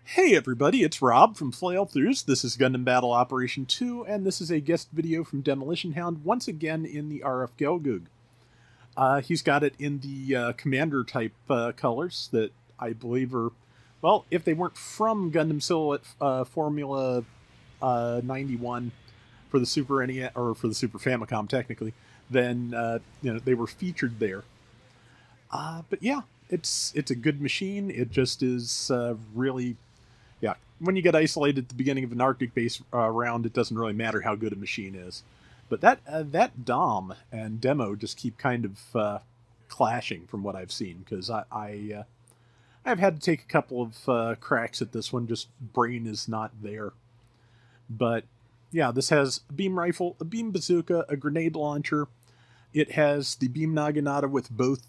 Hey everybody, it's Rob from Flailthroughs. This is Gundam Battle Operation 2, and this is a guest video from Demolition Hound, once again in the RF Gelgoog. He's got it in the Commander type colors that I believe are, well, if they weren't from Gundam Silhouette Formula 91 for the Super NES, or for the Super Famicom technically, then they were featured there. But yeah, it's a good machine. It just is really, yeah. When you get isolated at the beginning of an Arctic base round, it doesn't really matter how good a machine is. But that Dom and demo just keep kind of clashing from what I've seen, because I've had to take a couple of cracks at this one. Just brain is not there. But yeah, this has a beam rifle, a beam bazooka, a grenade launcher. It has the beam naginata with both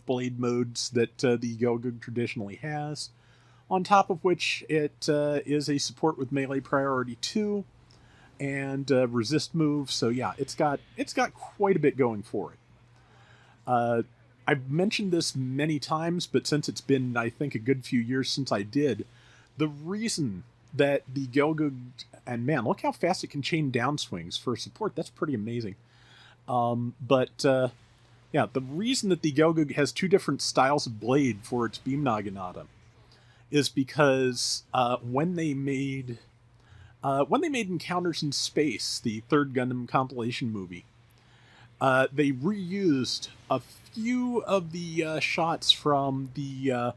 blade modes that the Gelgoog traditionally has. On top of which, it is a support with melee priority 2 and resist move. So yeah, it's got quite a bit going for it. I've mentioned this many times, but since it's been, I think, a good few years since I did, the reason that the Gelgoog, and man, look how fast it can chain downswings for support. That's pretty amazing. Yeah, the reason that the Gelgoog has two different styles of blade for its beam naginata is because when they made Encounters in Space, the third Gundam compilation movie, they reused a few of the shots from the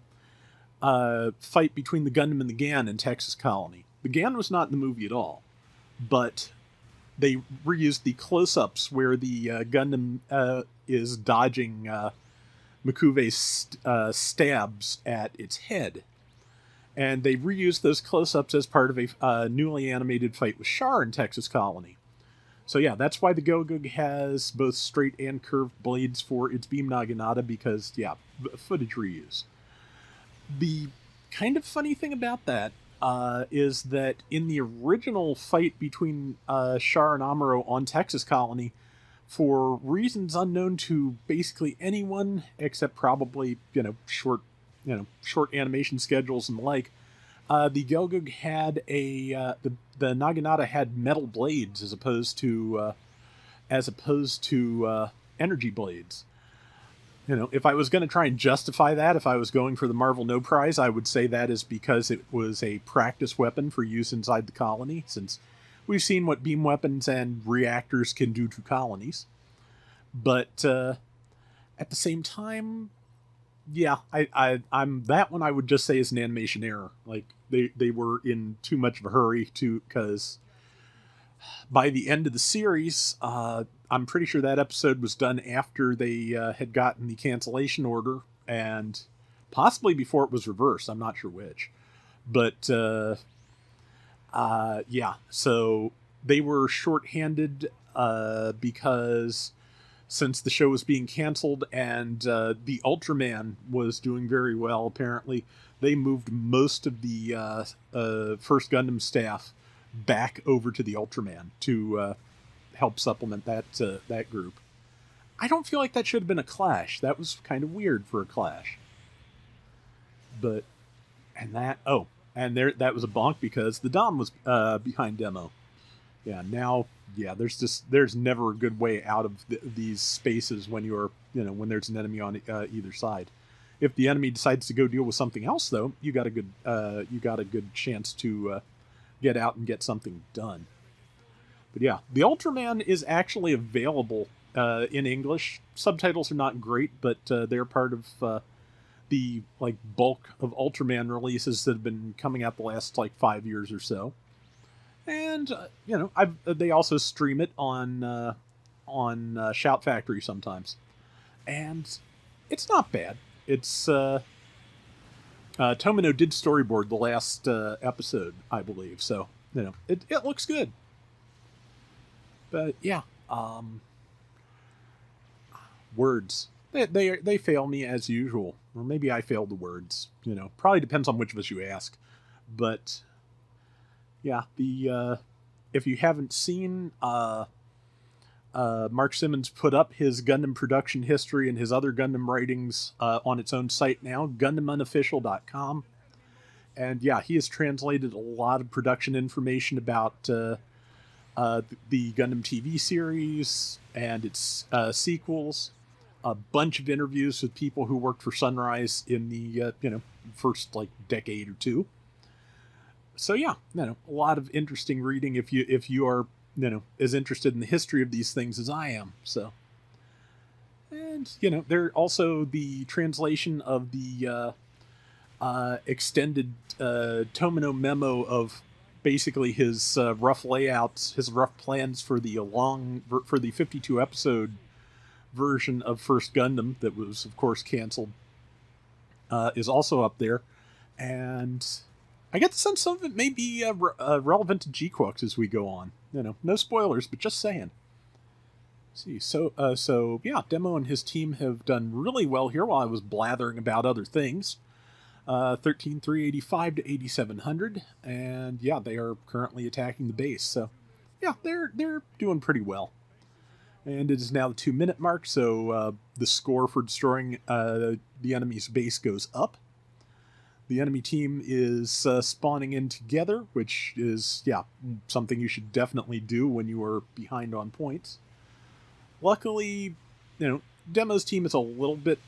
fight between the Gundam and the GAN in Texas Colony. The GAN was not in the movie at all, but they reused the close-ups where the Gundam is dodging Makuve's stabs at its head. And they reused those close-ups as part of a newly animated fight with Char in Texas Colony. So yeah, that's why the Gelgoog has both straight and curved blades for its beam naginata, because, yeah, footage reuse. The kind of funny thing about that is that in the original fight between Char and Amuro on Texas Colony, for reasons unknown to basically anyone except probably short animation schedules and the like, the Gelgoog had the naginata had metal blades as opposed to energy blades. If I was going to try and justify that, if I was going for the Marvel No Prize, I would say that is because it was a practice weapon for use inside the colony, since we've seen what beam weapons and reactors can do to colonies. But at the same time, yeah, I'm that one I would just say is an animation error. Like they were in too much of a hurry because by the end of the series, I'm pretty sure that episode was done after they had gotten the cancellation order, and possibly before it was reversed. I'm not sure which. But yeah, so they were shorthanded because since the show was being canceled and the Ultraman was doing very well, apparently, they moved most of the first Gundam staff back over to the Ultraman to help supplement that group. I don't feel like that should have been a clash. That was kind of weird for a clash. But that was a bonk because the Dom was behind demo. Yeah, now there's never a good way out of these spaces when when there's an enemy on either side. If the enemy decides to go deal with something else, though, you got a good chance to get out and get something done. But yeah, the Ultraman is actually available in English. Subtitles are not great, but they're part of the bulk of Ultraman releases that have been coming out the last 5 years or so. And they also stream it on Shout Factory sometimes, and it's not bad. It's Tomino did storyboard the last episode, I believe, so it looks good. But yeah, words they fail me as usual, or maybe I fail the words. Probably depends on which of us you ask, but. Yeah, if you haven't seen, Mark Simmons put up his Gundam production history and his other Gundam writings on its own site now, GundamUnofficial.com. And yeah, he has translated a lot of production information about the Gundam TV series and its sequels. A bunch of interviews with people who worked for Sunrise in the first like decade or two. So yeah, a lot of interesting reading if you are as interested in the history of these things as I am. So, and there also the translation of the extended Tomino memo of basically his rough layouts, his rough plans for the 52 episode version of First Gundam that was of course canceled, is also up there. And I get the sense some of it may be relevant to G-Quux as we go on. No spoilers, but just saying. Let's see, so yeah, Demo and his team have done really well here while I was blathering about other things. 13,385 to 8,700, and yeah, they are currently attacking the base. So yeah, they're doing pretty well. And it is now the 2-minute mark, so the score for destroying the enemy's base goes up. The enemy team is spawning in together, which is, yeah, something you should definitely do when you are behind on points. Luckily, Demo's team is a little bit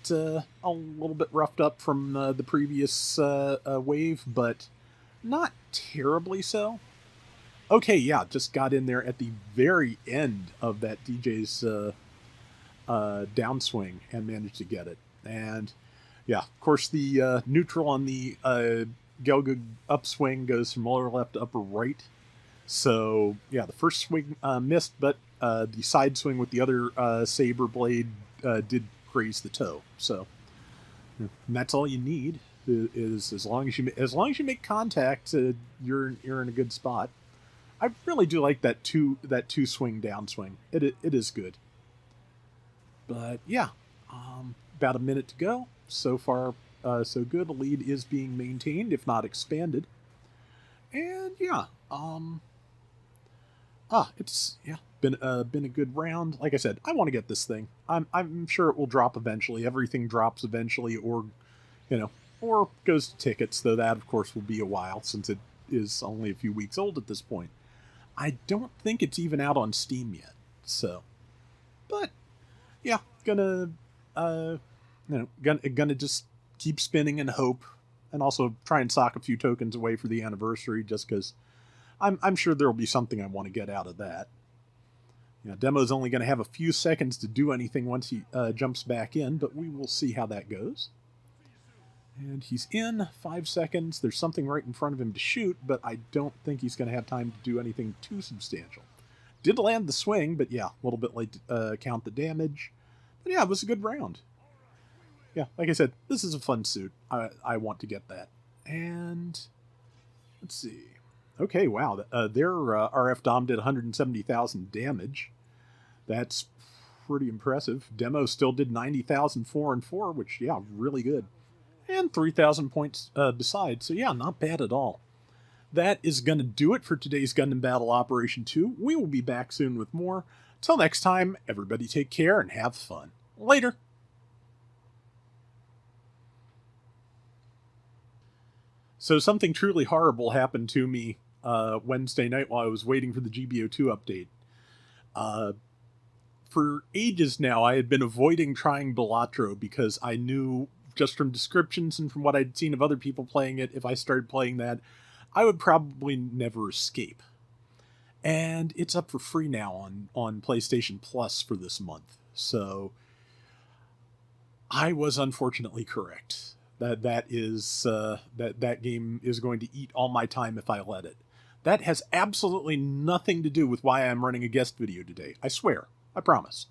roughed up from the previous wave, but not terribly so. Okay, yeah, just got in there at the very end of that DJ's downswing and managed to get it. And yeah, of course, the neutral on the Gelgoog upswing goes from lower left to upper right. So yeah, the first swing missed, but the side swing with the other saber blade did graze the toe. So and that's all you need. Is as long as you make contact, you're in a good spot. I really do like that two swing downswing. It is good. But yeah, about a minute to go. So far, so good. The lead is being maintained, if not expanded. And yeah, it's been a good round. Like I said, I want to get this thing. I'm sure it will drop eventually. Everything drops eventually, or or goes to tickets. Though that, of course, will be a while since it is only a few weeks old at this point. I don't think it's even out on Steam yet. So, but yeah, gonna just keep spinning and hope, and also try and sock a few tokens away for the anniversary, just because I'm sure there will be something I want to get out of that. Demo's only going to have a few seconds to do anything once he jumps back in, but we will see how that goes. And he's in 5 seconds. There's something right in front of him to shoot, but I don't think he's going to have time to do anything too substantial. Did land the swing, but yeah, a little bit late to count the damage. But yeah, it was a good round. Yeah, like I said, this is a fun suit. I want to get that. And let's see. Okay, wow. Their RF Dom did 170,000 damage. That's pretty impressive. Demo still did 90,000 4 and 4, which, yeah, really good. And 3,000 points besides. So yeah, not bad at all. That is going to do it for today's Gundam Battle Operation 2. We will be back soon with more. Till next time, everybody take care and have fun. Later. So something truly horrible happened to me Wednesday night while I was waiting for the GBO2 update. For ages now, I had been avoiding trying Balatro because I knew, just from descriptions and from what I'd seen of other people playing it, if I started playing that, I would probably never escape. And it's up for free now on PlayStation Plus for this month. So I was unfortunately correct. That game is going to eat all my time if I let it. That has absolutely nothing to do with why I'm running a guest video today. I swear. I promise.